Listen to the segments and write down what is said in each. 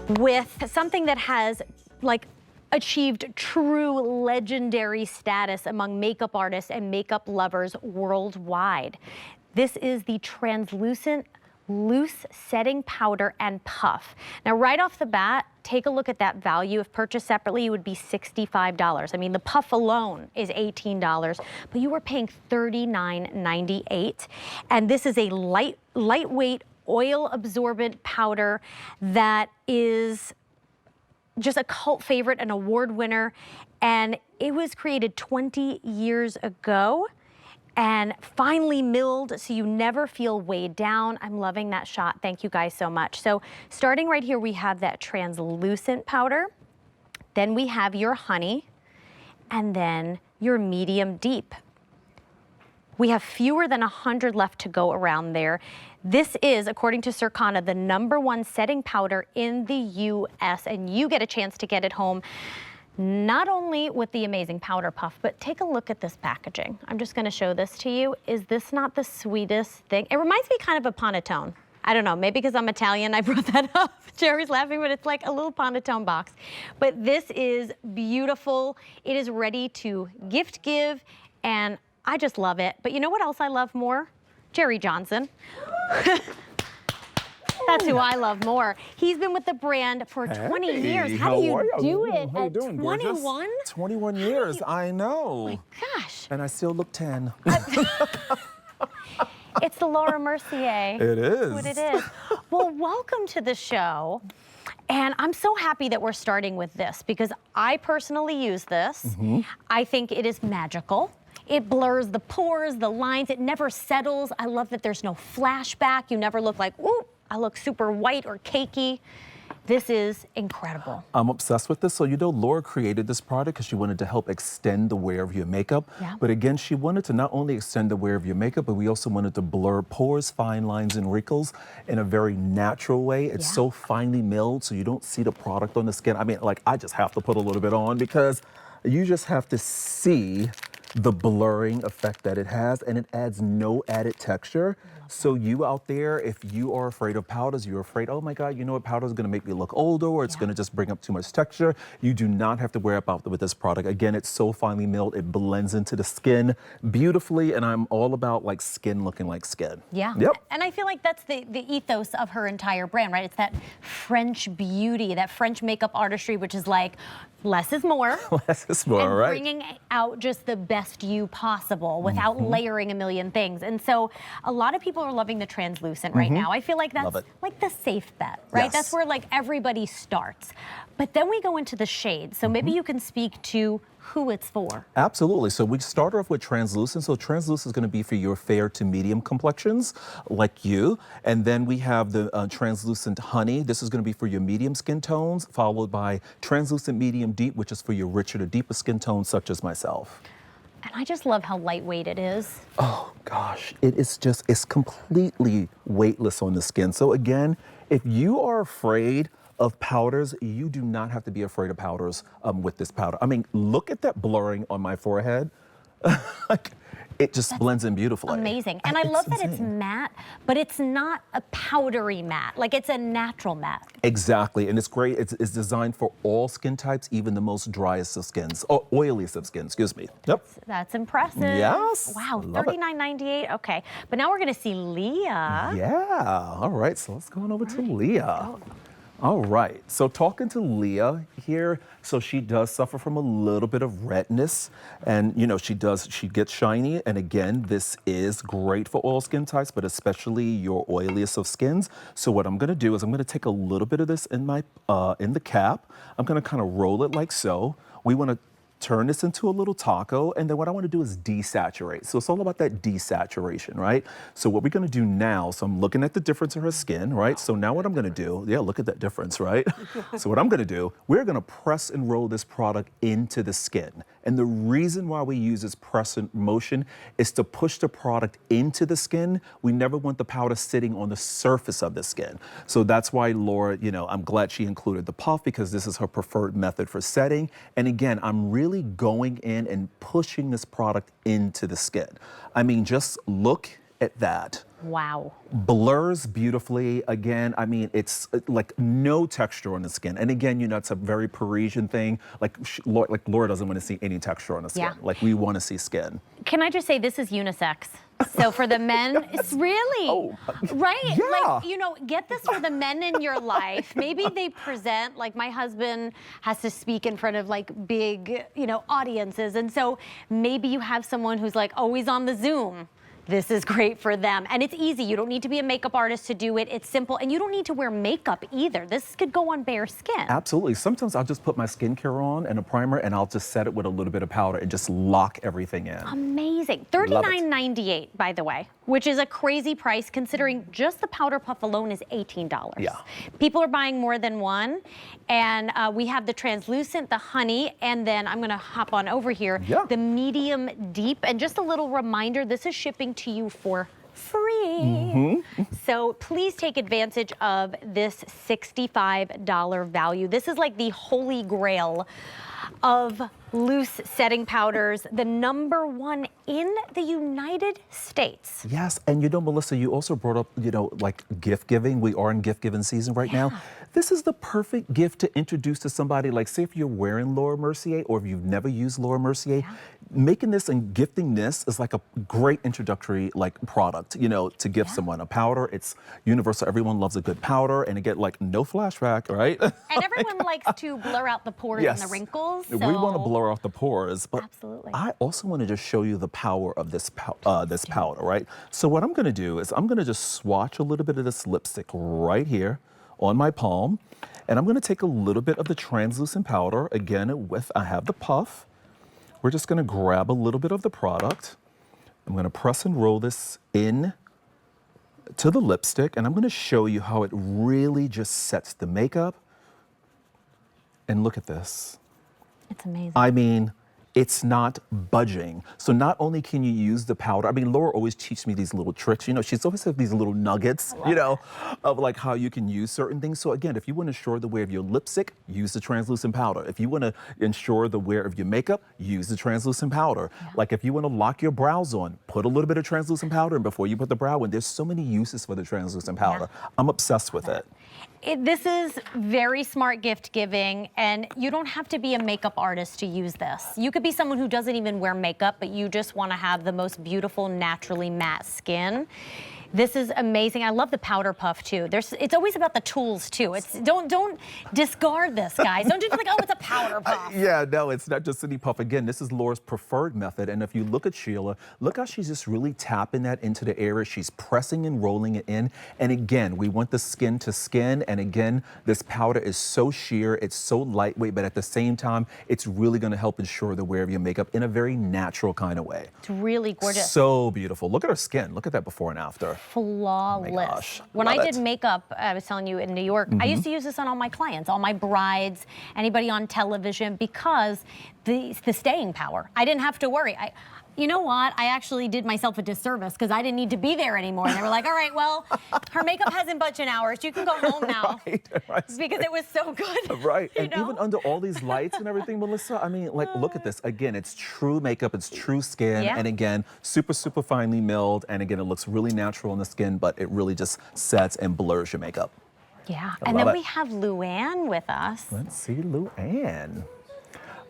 with something that has like achieved true legendary status among makeup artists and makeup lovers worldwide. This is the translucent loose setting powder and puff. Now, right off the bat, take a look at that value. If purchased separately, it would be $65. I mean, the puff alone is $18, but you are paying $39.98. And this is a lightweight, oil-absorbent powder that is just a cult favorite, an award winner, and it was created 20 years ago and finely milled so you never feel weighed down. I'm loving that shot. Thank you guys so much. So starting right here, we have that translucent powder. Then we have your honey, and then your medium deep. We have fewer than 100 left to go around there. This is, according to Circana, the #1 setting powder in the US, and you get a chance to get it home not only with the amazing powder puff, but take a look at this packaging. I'm just gonna show this to you. Is this not the sweetest thing? It reminds me kind of of panettone. I don't know, maybe because I'm Italian, I brought that up. Jerry's laughing, but it's like a little panettone box. But this is beautiful. It is ready to gift give, and I just love it. But you know what else I love more? Jerry Johnson. That's who I love more. He's been with the brand for 20 years. How do you do it at 21? 21 years, I know. Oh my gosh. And I still look 10. It's the Laura Mercier. It is. That's what it is. Well, welcome to the show. And I'm so happy that we're starting with this because I personally use this. I think it is magical. It blurs the pores, the lines. It never settles. I love that there's no flashback. You never look like, ooh, I look super white or cakey. This is incredible. I'm obsessed with this. So, you know, Laura created this product because she wanted to help extend the wear of your makeup. Yeah. But again, she wanted to not only extend the wear of your makeup, but we also wanted to blur pores, fine lines, and wrinkles in a very natural way. It's so finely milled, so you don't see the product on the skin. I mean, like, I just have to put a little bit on because you just have to see the blurring effect that it has, and it adds no added texture. So you out there, if you are afraid of powders, you're afraid, oh my God, you know what, powder is gonna make me look older, or it's gonna just bring up too much texture. You do not have to worry about with this product. Again, it's so finely milled, it blends into the skin beautifully, and I'm all about like skin looking like skin. Yeah. Yep. And I feel like that's the ethos of her entire brand, right? It's that French beauty, that French makeup artistry, which is like, less is more. Less is more, and right? bringing out just the best you possible without layering a million things. And so a lot of people are loving the translucent right now. I feel like that's like the safe bet, right? Yes. That's where like everybody starts. But then we go into the shades. So maybe you can speak to who it's for. Absolutely. So we start off with translucent. So translucent is going to be for your fair to medium complexions like you. And then we have the translucent honey. This is going to be for your medium skin tones, followed by translucent medium deep, which is for your richer to deeper skin tones such as myself. And I just love how lightweight it is. Oh gosh, it is just, it's completely weightless on the skin. So again, if you are afraid of powders, you do not have to be afraid of powders with this powder. I mean, look at that blurring on my forehead. Like, it just blends in beautifully. Amazing. And I love that it's matte, but it's not a powdery matte. Like, it's a natural matte. Exactly, and it's great. It's designed for all skin types, even the most driest of skins, or oiliest of skins, excuse me. Yep. That's impressive. Yes. Wow, $39.98. Okay, but now we're gonna see Leah. Yeah, all right, so let's go on over to Leah. All right, so talking to Leah here, so she does suffer from a little bit of redness, and you know, she gets shiny, and again, this is great for all skin types, but especially your oiliest of skins. So what I'm gonna do is I'm gonna take a little bit of this in my, in the cap. I'm gonna kind of roll it like so. We wanna turn this into a little taco, and then what I want to do is desaturate. So it's all about that desaturation, right? So what we're going to do now, so I'm looking at the difference in her skin, right? So now what I'm going to do, yeah, look at that difference, right? So what I'm going to do, we're going to press and roll this product into the skin. And the reason why we use this press and motion is to push the product into the skin. We never want the powder sitting on the surface of the skin. So that's why Laura, you know, I'm glad she included the puff because this is her preferred method for setting. And again, I'm really going in and pushing this product into the skin. I mean, just look at that. Wow. Blurs beautifully. Again, I mean, it's like no texture on the skin. And again, you know, it's a very Parisian thing. Like, Laura doesn't want to see any texture on the skin. Yeah. Like, we want to see skin. Can I just say this is unisex? So for the men, it's really, Oh, right? yeah. Like, you know, get this for the men in your life. Maybe they present, like my husband has to speak in front of like big, you know, audiences. And so maybe you have someone who's like always on the Zoom. This is great for them. And it's easy. You don't need to be a makeup artist to do it. It's simple. And you don't need to wear makeup either. This could go on bare skin. Absolutely. Sometimes I'll just put my skincare on and a primer and I'll just set it with a little bit of powder and just lock everything in. Amazing. $39.98, by the way, which is a crazy price considering just the powder puff alone is $18. Yeah. People are buying more than one. And we have the translucent, the honey, and then I'm going to hop on over here, Yeah. the medium deep. And just a little reminder, this is shipping to you for free. So please take advantage of this $65 value. This is like the holy grail of loose setting powders, the #1 in the United States. Yes, and you know, Melissa, you also brought up, you know, like gift giving. We are in gift giving season right now. This is the perfect gift to introduce to somebody. Like, say if you're wearing Laura Mercier or if you've never used Laura Mercier, making this and gifting this is like a great introductory like product, you know, to give someone a powder. It's universal. Everyone loves a good powder, and again, like no flashback, right? And everyone likes to blur out the pores and the wrinkles. So We want to blur out the pores, but absolutely. I also want to just show you the power of this powder, right? So what I'm going to do is I'm going to just swatch a little bit of this lipstick right here on my palm, and I'm going to take a little bit of the translucent powder. Again, I have the puff. We're just going to grab a little bit of the product. I'm going to press and roll this in to the lipstick, and I'm going to show you how it really just sets the makeup. And look at this. It's amazing. I mean, it's not budging. So not only can you use the powder, I mean, Laura always teaches me these little tricks. You know, she's always had these little nuggets, you know, of like how you can use certain things. So again, if you want to ensure the wear of your lipstick, use the translucent powder. If you want to ensure the wear of your makeup, use the translucent powder. Like if you want to lock your brows on, put a little bit of translucent powder in before you put the brow in. There's so many uses for the translucent powder. I'm obsessed with it. This is very smart gift giving, and you don't have to be a makeup artist to use this. You could be someone who doesn't even wear makeup, but you just want to have the most beautiful, naturally matte skin. This is amazing. I love the powder puff too. It's always about the tools too. Don't discard this, guys. Don't just be like, oh, it's a powder puff. Yeah, no, it's not just any puff. Again, this is Laura's preferred method. And if you look at Sheila, look how she's just really tapping that into the area. She's pressing and rolling it in. And again, we want the skin to skin. And again, this powder is so sheer, it's so lightweight, but at the same time, it's really going to help ensure the wear of your makeup in a very natural kind of way. It's really gorgeous. So beautiful. Look at her skin. Look at that before and after. Flawless. Oh my gosh. When Love I did it. makeup, I was telling you in New York, I used to use this on all my clients, all my brides, anybody on television, because the staying power. I didn't have to worry. You know what? I actually did myself a disservice because I didn't need to be there anymore. And they were like, all right, well, her makeup hasn't budged in hours. You can go home now. Right. Because it was so good. Right. And you know? even under all these lights and everything, Melissa, I mean, like, look at this. Again, it's true makeup, it's true skin. Yeah. And again, super, super finely milled. And again, it looks really natural on the skin, but it really just sets and blurs your makeup. Yeah. I And then love we it. have Luann with us. Let's see Luann.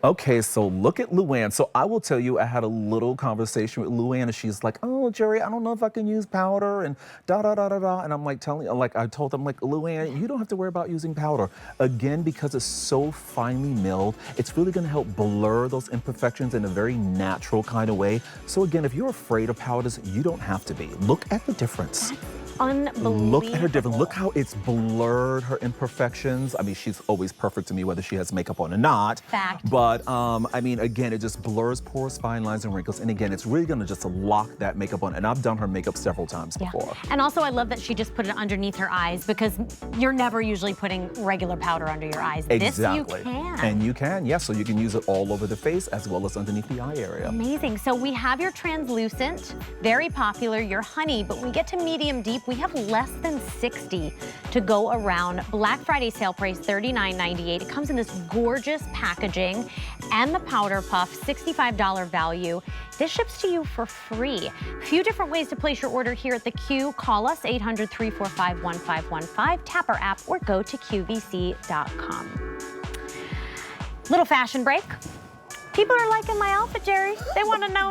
Okay, so look at Luann. So I will tell you, I had a little conversation with Luann, and she's like, "Oh, Jerry, I don't know if I can use powder," and da da da da da. And I'm like I told them, like, Luann, you don't have to worry about using powder. Again, because it's so finely milled, it's really going to help blur those imperfections in a very natural kind of way. So again, if you're afraid of powders, you don't have to be. Look at the difference. Unbelievable. Look at her difference. Look how it's blurred her imperfections. I mean, she's always perfect to me, whether she has makeup on or not. Fact. But I mean, again, it just blurs pores, fine lines, and wrinkles. And again, it's really gonna just lock that makeup on. And I've done her makeup several times before. And also, I love that she just put it underneath her eyes because you're never usually putting regular powder under your eyes. Exactly. This you can. And you can, yes. So you can use it all over the face as well as underneath the eye area. Amazing. So we have your translucent, very popular, your honey, but we get to medium deep week. We have less than 60 to go around. Black Friday sale price, $39.98. It comes in this gorgeous packaging and the powder puff, $65 value. This ships to you for free. A few different ways to place your order here at the Q. Call us 800-345-1515, tap our app, or go to QVC.com. Little fashion break. People are liking my outfit, Jerry. They want to know